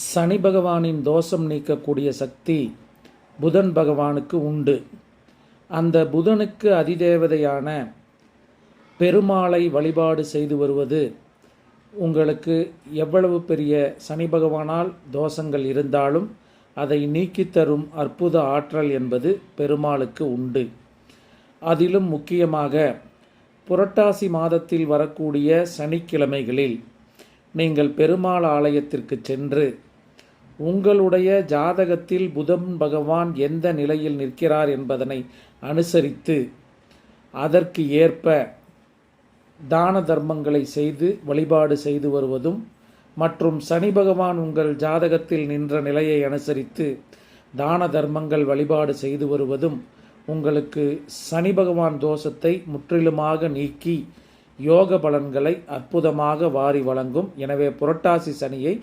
சனி பகவானின் தோஷம் நீக்கக்கூடிய சக்தி புதன் பகவானுக்கு உண்டு. அந்த புதனுக்கு அதிதேவதையான பெருமாளை வழிபாடு செய்து வருவது உங்களுக்கு எவ்வளவு பெரிய சனி பகவானால் தோஷங்கள் இருந்தாலும் அதை நீக்கித் தரும் அற்புத ஆற்றல் என்பது பெருமாளுக்கு உண்டு. அதிலும் முக்கியமாக புரட்டாசி மாதத்தில் வரக்கூடிய சனிக்கிழமைகளில் நீங்கள் பெருமாள் ஆலயத்திற்கு சென்று உங்களுடைய ஜாதகத்தில் புதன் பகவான் எந்த நிலையில் நிற்கிறார் என்பதனை அனுசரித்து அதற்கு ஏற்ப தான தர்மங்களை செய்து வழிபாடு செய்து வருவதும் மற்றும் சனி பகவான் உங்கள் ஜாதகத்தில் நின்ற நிலையை அனுசரித்து தான தர்மங்கள் வழிபாடு செய்து வருவதும் உங்களுக்கு சனி பகவான் தோஷத்தை முற்றிலுமாக நீக்கி யோக பலன்களை அற்புதமாக வாரி வழங்கும். எனவே புரட்டாசி சனியை